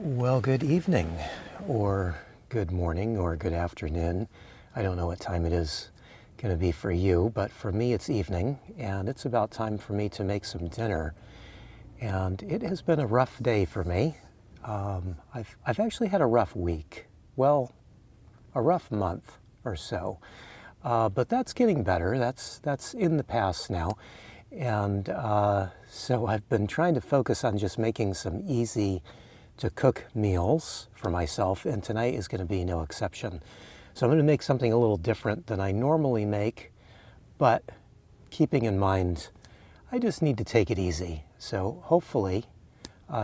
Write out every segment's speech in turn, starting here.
Well, good evening, or good morning, or good afternoon. I don't know what time it is going to be for you, but for me it's evening, and it's about time for me to make some dinner. And it has been a rough day for me. I've actually had a rough week. Well, a rough month or so. But that's getting better. That's in the past now. And so I've been trying to focus on just making some easy to cook meals for myself, and tonight is going to be no exception. So I'm going to make something a little different than I normally make, but keeping in mind, I just need to take it easy. So hopefully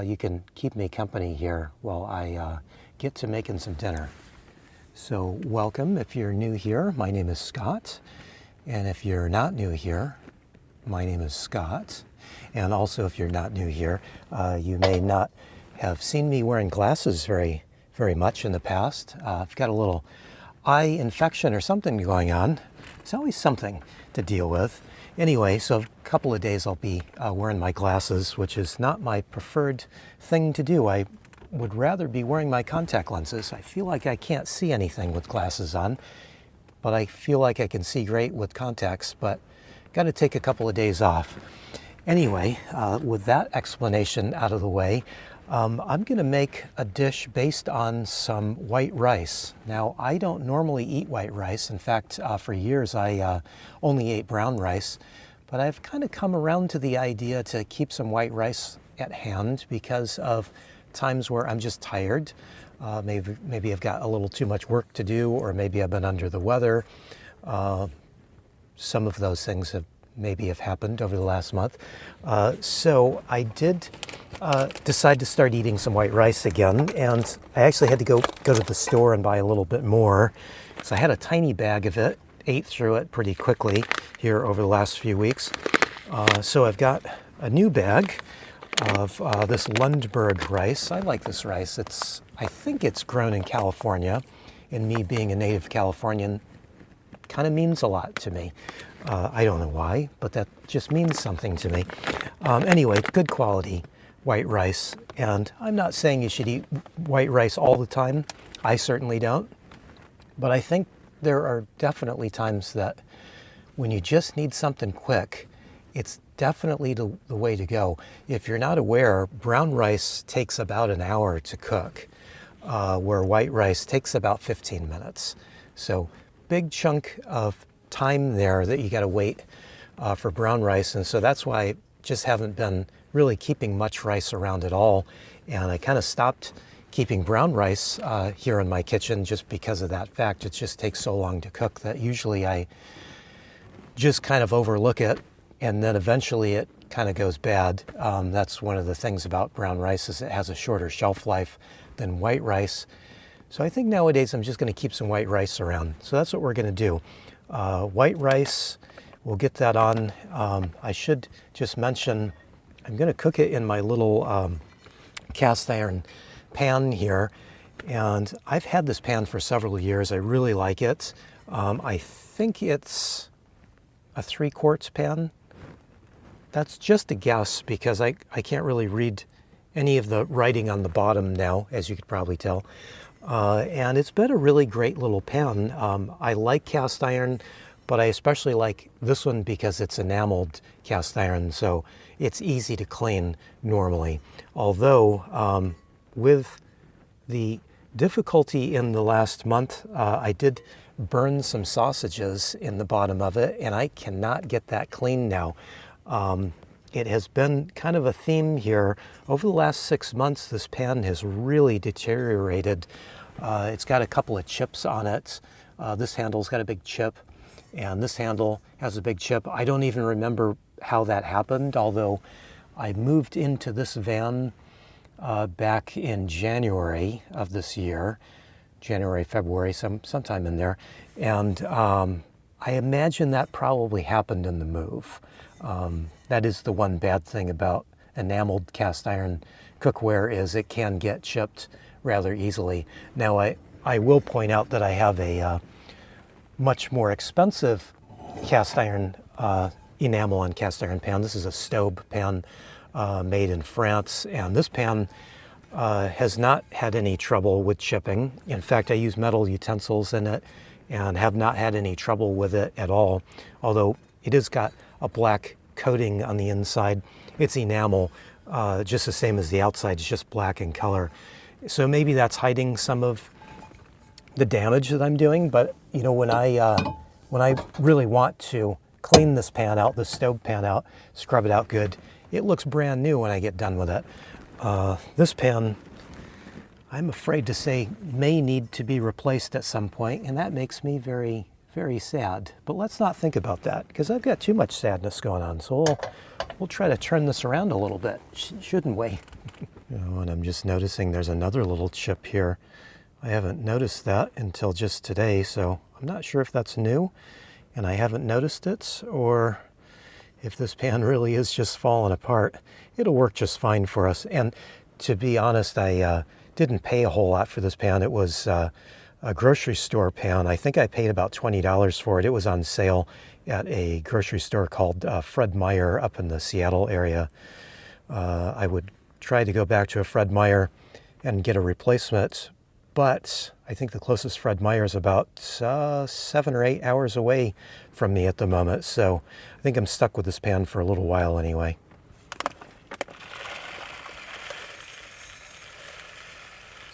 you can keep me company here while I get to making some dinner. So welcome if you're new here. My name is Scott. And if you're not new here, my name is Scott. And also if you're not new here, you may not have seen me wearing glasses very much in the past. I've got a little eye infection or something going on. It's always something to deal with. Anyway, so a couple of days I'll be wearing my glasses, which is not my preferred thing to do. I would rather be wearing my contact lenses. I feel like I can't see anything with glasses on, but I feel like I can see great with contacts, but got to take a couple of days off. Anyway, with that explanation out of the way, I'm going to make a dish based on some white rice. Now, I don't normally eat white rice. In fact, for years I only ate brown rice, but I've kind of come around to the idea to keep some white rice at hand because of times where I'm just tired. Maybe I've got a little too much work to do, or maybe I've been under the weather. Some of those things have happened over the last month. So I did decide to start eating some white rice again, and I actually had to go to the store and buy a little bit more. So I had a tiny bag of it, ate through it pretty quickly here over the last few weeks. So I've got a new bag of this Lundberg rice. I like this rice. I think it's grown in California, and me being a native Californian kind of means a lot to me. I don't know why, but that just means something to me. Anyway, good quality white rice. And I'm not saying you should eat white rice all the time. I certainly don't. But I think there are definitely times that when you just need something quick, it's definitely the way to go. If you're not aware, brown rice takes about an hour to cook, where white rice takes about 15 minutes. So big chunk of time there that you got to wait for brown rice, and so that's why I just haven't been really keeping much rice around at all, and I kind of stopped keeping brown rice here in my kitchen just because of that fact. It just takes so long to cook that usually I just kind of overlook it, and then eventually it kind of goes bad. That's one of the things about brown rice, is it has a shorter shelf life than white rice. So I think nowadays I'm just going to keep some white rice around. So that's what we're going to do. White rice, we'll get that on. I should just mention, I'm going to cook it in my little cast iron pan here. And I've had this pan for several years. I really like it. I think it's a 3/4 pan. That's just a guess because I can't really read any of the writing on the bottom now, as you could probably tell. And it's been a really great little pan. I like cast iron, but I especially like this one because it's enameled cast iron, so it's easy to clean normally. Although with the difficulty in the last month, I did burn some sausages in the bottom of it, and I cannot get that clean now. It has been kind of a theme here. Over the last 6 months, this pan has really deteriorated. It's got a couple of chips on it. This handle's got a big chip, and this handle has a big chip. I don't even remember how that happened, although I moved into this van back in January of this year, January, February, sometime in there. And I imagine that probably happened in the move. That is the one bad thing about enameled cast iron cookware, is it can get chipped rather easily. Now, I will point out that I have a much more expensive cast iron enamel and cast iron pan. This is a Staub pan made in France, and this pan has not had any trouble with chipping. In fact, I use metal utensils in it and have not had any trouble with it at all. Although it has got a black coating on the inside. It's enamel, just the same as the outside, it's just black in color. So maybe that's hiding some of the damage that I'm doing. But you know, when I really want to clean this pan out, the stove pan out, scrub it out good, it looks brand new when I get done with it. This pan, I'm afraid to say, may need to be replaced at some point, and that makes me very, very sad. But let's not think about that, because I've got too much sadness going on. So we'll try to turn this around a little bit, shouldn't we? Oh, and I'm just noticing there's another little chip here. I haven't noticed that until just today, so I'm not sure if that's new and I haven't noticed it, or if this pan really is just falling apart. It'll work just fine for us. And to be honest, I didn't pay a whole lot for this pan. It was a grocery store pan. I think I paid about $20 for it. It was on sale at a grocery store called Fred Meyer up in the Seattle area. I would try to go back to a Fred Meyer and get a replacement, but I think the closest Fred Meyer is about 7 or 8 hours away from me at the moment. So I think I'm stuck with this pan for a little while anyway.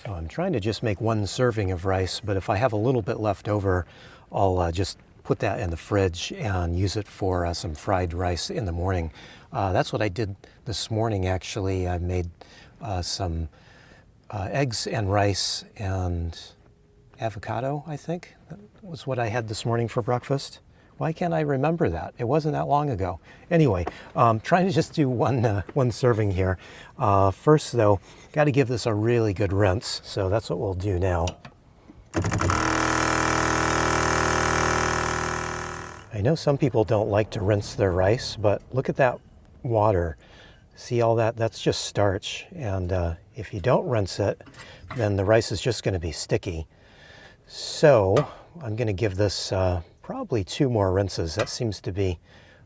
So I'm trying to just make one serving of rice, but if I have a little bit left over, I'll just put that in the fridge and use it for some fried rice in the morning. That's what I did this morning, actually. I made some eggs and rice and avocado, I think. That was what I had this morning for breakfast. Why can't I remember that? It wasn't that long ago. Anyway, trying to just do one serving here. First, though, got to give this a really good rinse. So that's what we'll do now. I know some people don't like to rinse their rice, but look at that water. See all that? That's just starch. And if you don't rinse it, then the rice is just going to be sticky. So I'm going to give this probably 2 more rinses. That seems to be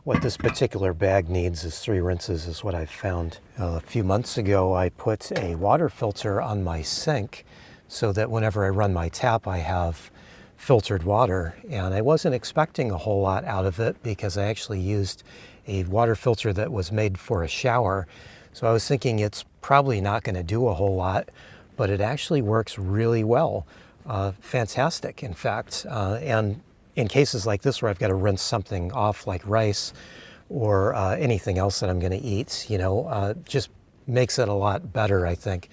what this particular bag needs, is 3 rinses is what I've found. A few months ago, I put a water filter on my sink so that whenever I run my tap, I have filtered water. And I wasn't expecting a whole lot out of it because I actually used a water filter that was made for a shower. So I was thinking it's probably not going to do a whole lot, but it actually works really well. Fantastic, in fact. And in cases like this where I've got to rinse something off like rice or anything else that I'm going to eat, you know, just makes it a lot better, I think.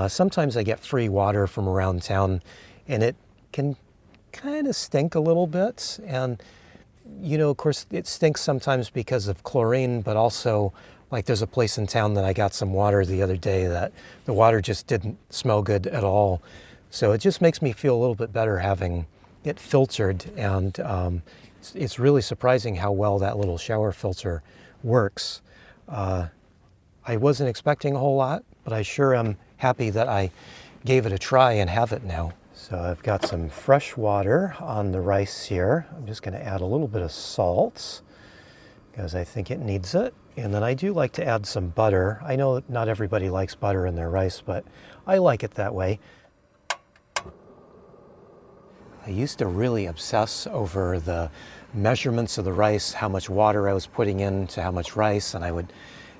Sometimes I get free water from around town and it can kind of stink a little bit. And, you know, of course, it stinks sometimes because of chlorine, but also, like, there's a place in town that I got some water the other day that the water just didn't smell good at all. So it just makes me feel a little bit better having it filtered, and it's really surprising how well that little shower filter works. I wasn't expecting a whole lot, but I sure am happy that I gave it a try and have it now. So I've got some fresh water on the rice here. I'm just going to add a little bit of salt because I think it needs it. And then I do like to add some butter. I know not everybody likes butter in their rice, but I like it that way. I used to really obsess over the measurements of the rice, how much water I was putting into how much rice, and I would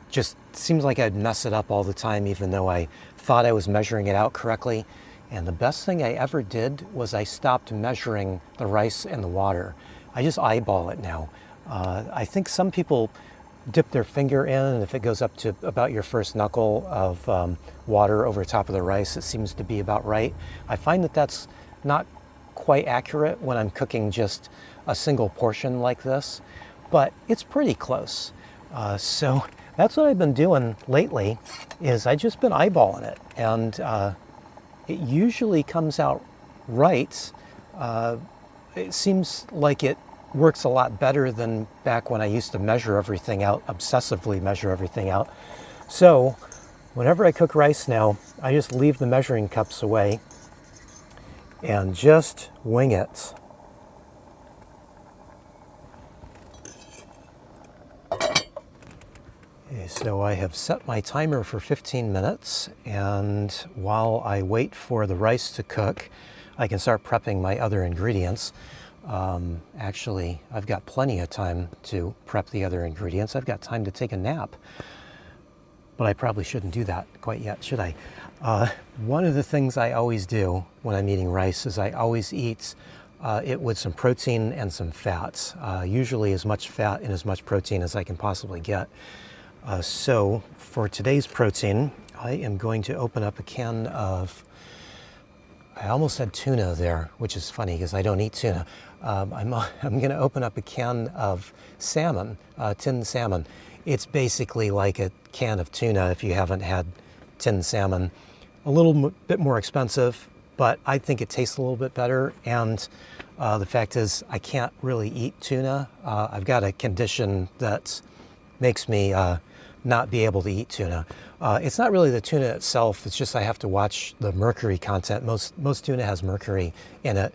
just, seems like I'd mess it up all the time, even though I thought I was measuring it out correctly. And the best thing I ever did was I stopped measuring the rice and the water. I just eyeball it now. I think some people dip their finger in, and if it goes up to about your first knuckle of water over top of the rice, it seems to be about right. I find that that's not quite accurate when I'm cooking just a single portion like this, but it's pretty close. So that's what I've been doing lately, is I've just been eyeballing it, and it usually comes out right. It seems like it works a lot better than back when I used to measure everything out, obsessively measure everything out. So whenever I cook rice now, I just leave the measuring cups away and just wing it. Okay, so I have set my timer for 15 minutes, and while I wait for the rice to cook, I can start prepping my other ingredients. Actually, I've got plenty of time to prep the other ingredients. I've got time to take a nap, but I probably shouldn't do that quite yet, should I? One of the things I always do when I'm eating rice is I always eat it with some protein and some fats, usually as much fat and as much protein as I can possibly get. So for today's protein, I am going to open up a can of, I almost said tuna there, which is funny because I don't eat tuna. I'm going to open up a can of salmon, tinned salmon. It's basically like a can of tuna if you haven't had tinned salmon. A little bit more expensive, but I think it tastes a little bit better. And the fact is, I can't really eat tuna. I've got a condition that makes me not be able to eat tuna. It's not really the tuna itself, it's just I have to watch the mercury content. Most tuna has mercury in it,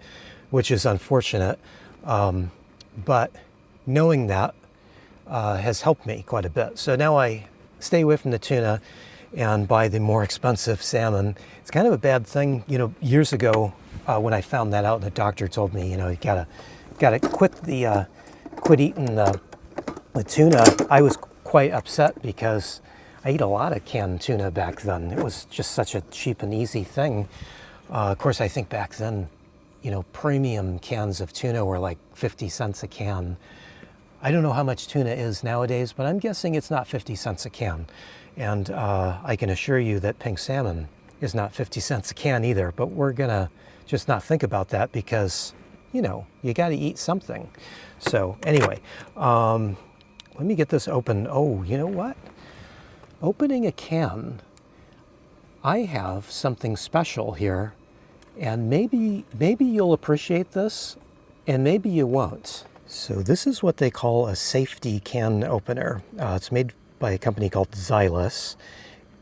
which is unfortunate. But knowing that has helped me quite a bit. So now I stay away from the tuna and buy the more expensive salmon. It's kind of a bad thing. You know, years ago when I found that out, the doctor told me, you know, you gotta quit eating the tuna. I was quite upset because I ate a lot of canned tuna back then. It was just such a cheap and easy thing. Of course, I think back then, you know, premium cans of tuna were like 50 cents a can. I don't know how much tuna is nowadays, but I'm guessing it's not 50 cents a can. And I can assure you that pink salmon is not 50 cents a can either, but we're gonna just not think about that because, you know, you gotta eat something. So anyway, let me get this open. Oh, you know what? Opening a can, I have something special here, and maybe you'll appreciate this, and maybe you won't. So this is what they call a safety can opener. It's made by a company called Xylus,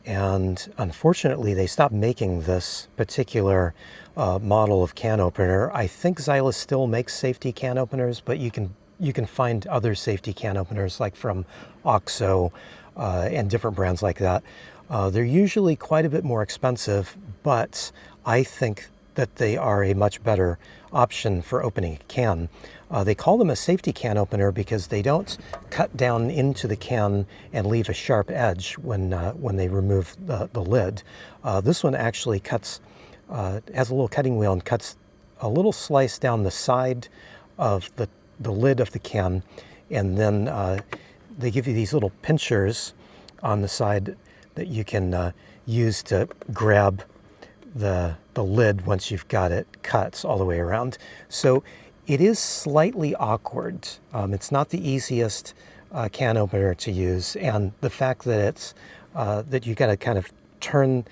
and unfortunately they stopped making this particular model of can opener. I think Xylus still makes safety can openers, but you can find other safety can openers like from OXO and different brands like that. They're usually quite a bit more expensive, but I think that they are a much better option for opening a can. They call them a safety can opener because they don't cut down into the can and leave a sharp edge when they remove the lid. This one actually cuts, has a little cutting wheel and cuts a little slice down the side of the lid of the can, and then they give you these little pinchers on the side that you can use to grab the lid once you've got it cut all the way around. So it is slightly awkward. It's not the easiest can opener to use, and the fact that it's that you got to kind of turn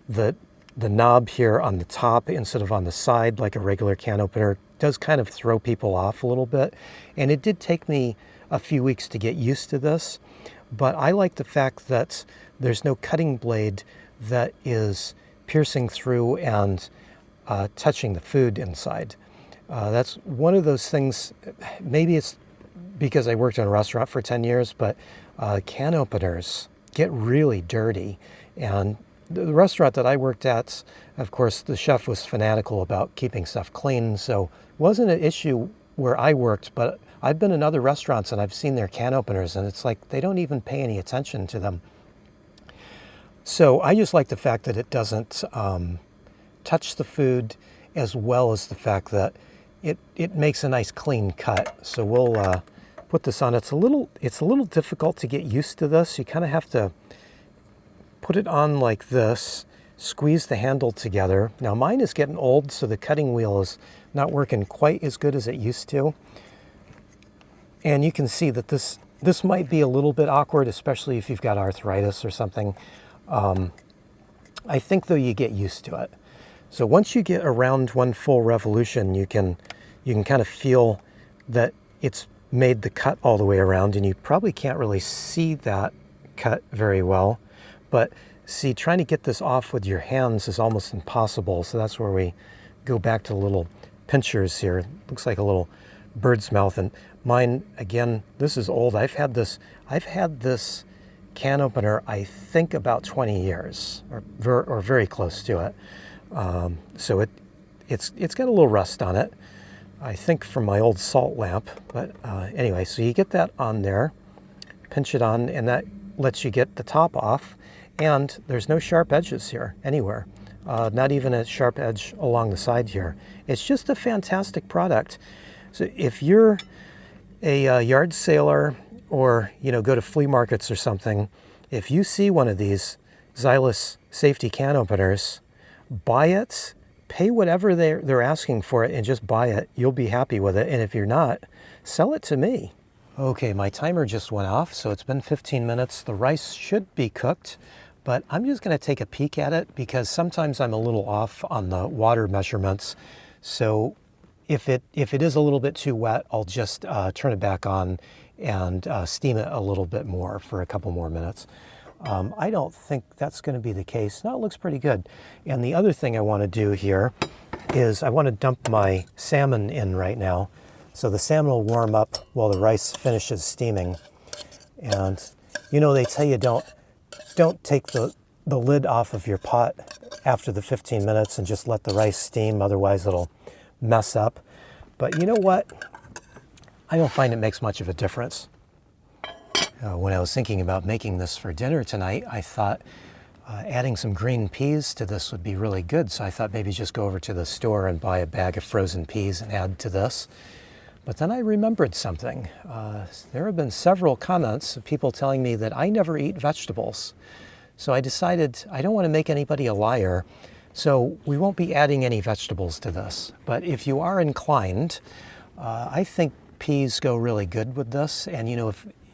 the knob here on the top instead of on the side like a regular can opener does kind of throw people off a little bit. And it did take me a few weeks to get used to this, but I like the fact that there's no cutting blade that is piercing through and touching the food inside. That's one of those things, maybe it's because I worked in a restaurant for 10 years, but can openers get really dirty. And the restaurant that I worked at, of course, the chef was fanatical about keeping stuff clean, so it wasn't an issue where I worked, but I've been in other restaurants and I've seen their can openers, and it's like they don't even pay any attention to them. So I just like the fact that it doesn't touch the food, as well as the fact that it makes a nice clean cut. So we'll put this on. It's a little difficult to get used to this. You kind of have to put it on like this, squeeze the handle together. Now mine is getting old, so the cutting wheel is not working quite as good as it used to. And you can see that this might be a little bit awkward, especially if you've got arthritis or something. I think though you get used to it. So once you get around one full revolution, you can kind of feel that it's made the cut all the way around, and you probably can't really see that cut very well. But see, trying to get this off with your hands is almost impossible. So that's where we go back to the little pinchers here. It looks like a little bird's mouth. And mine, again, this is old. I've had this can opener, I think about 20 years, or very close to it. So it's got a little rust on it, I think from my old salt lamp. But anyway, so you get that on there, pinch it on, and that lets you get the top off. And there's no sharp edges here anywhere, not even a sharp edge along the side here. It's just a fantastic product. So if you're a yard sailor, or go to flea markets or something, if you see one of these Xylus safety can openers, buy it, pay whatever they're asking for it, and just buy it. You'll be happy with it. And if you're not, sell it to me. Okay, my timer just went off, so it's been 15 minutes. The rice should be cooked, but I'm just going to take a peek at it because sometimes I'm a little off on the water measurements. So if it is a little bit too wet, I'll just turn it back on and steam it a little bit more for a couple more minutes. I don't think that's going to be the case. No, it looks pretty good. And the other thing I want to do here is I want to dump my salmon in right now. So the salmon will warm up while the rice finishes steaming. And they tell you don't take the lid off of your pot after the 15 minutes and just let the rice steam, otherwise it'll mess up. But you know what? I don't find it makes much of a difference. When I was thinking about making this for dinner tonight, I thought adding some green peas to this would be really good. So I thought maybe just go over to the store and buy a bag of frozen peas and add to this. But then I remembered something. There have been several comments of people telling me that I never eat vegetables. So I decided I don't want to make anybody a liar. So we won't be adding any vegetables to this. But if you are inclined, I think peas go really good with this. And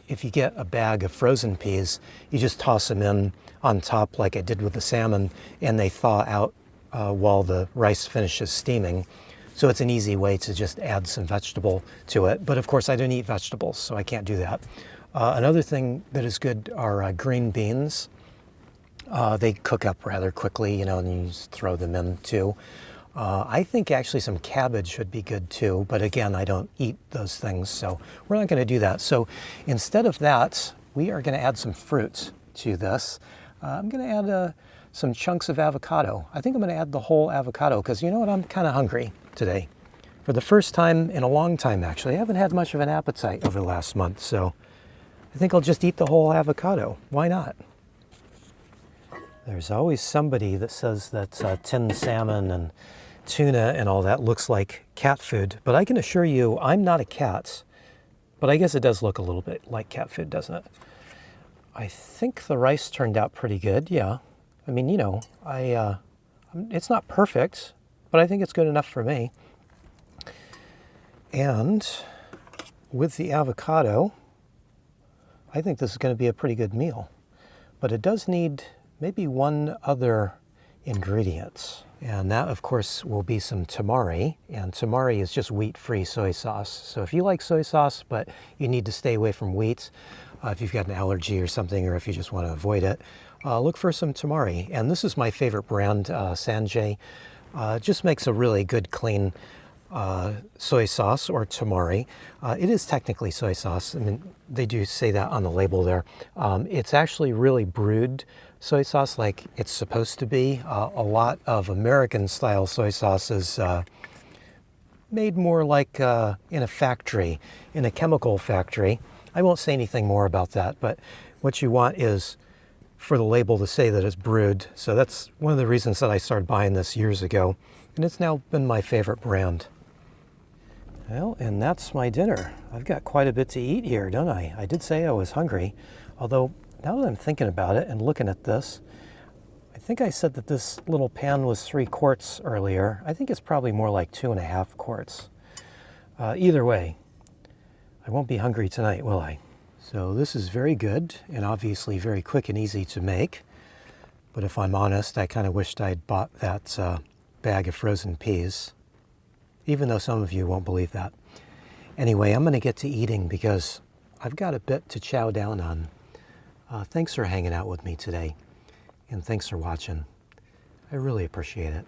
if you get a bag of frozen peas, you just toss them in on top like I did with the salmon, and they thaw out while the rice finishes steaming. So it's an easy way to just add some vegetable to it. But of course I don't eat vegetables, so I can't do that. Another thing that is good are green beans. They cook up rather quickly, and you just throw them in too. I think actually some cabbage would be good too, but again, I don't eat those things, so we're not going to do that. So instead of that, we are going to add some fruit to this. I'm going to add some chunks of avocado. I think I'm going to add the whole avocado because you know what, I'm kind of hungry today. For the first time in a long time, actually. I haven't had much of an appetite over the last month, so I think I'll just eat the whole avocado. Why not? There's always somebody that says that tinned salmon and tuna and all that looks like cat food, but I can assure you I'm not a cat, but I guess it does look a little bit like cat food, doesn't it? I think the rice turned out pretty good, yeah. I mean, it's not perfect, but I think it's good enough for me. And with the avocado, I think this is going to be a pretty good meal, but it does need maybe one other ingredient. And that, of course, will be some tamari. And tamari is just wheat-free soy sauce. So if you like soy sauce, but you need to stay away from wheat, if you've got an allergy or something, or if you just want to avoid it, look for some tamari. And this is my favorite brand, Sanjay. It just makes a really good, clean soy sauce, or tamari. It is technically soy sauce. I mean, they do say that on the label there. It's actually really brewed soy sauce like it's supposed to be. A lot of American-style soy sauce is made more like in a factory, in a chemical factory. I won't say anything more about that, but what you want is for the label to say that it's brewed. So that's one of the reasons that I started buying this years ago, and it's now been my favorite brand. Well, and that's my dinner. I've got quite a bit to eat here, don't I? I did say I was hungry, although now that I'm thinking about it and looking at this, I think I said that this little pan was 3 quarts earlier. I think it's probably more like 2.5 quarts. Either way, I won't be hungry tonight, will I? So this is very good and obviously very quick and easy to make. But if I'm honest, I kind of wished I'd bought that bag of frozen peas, even though some of you won't believe that. Anyway, I'm going to get to eating because I've got a bit to chow down on. Thanks for hanging out with me today, and thanks for watching. I really appreciate it.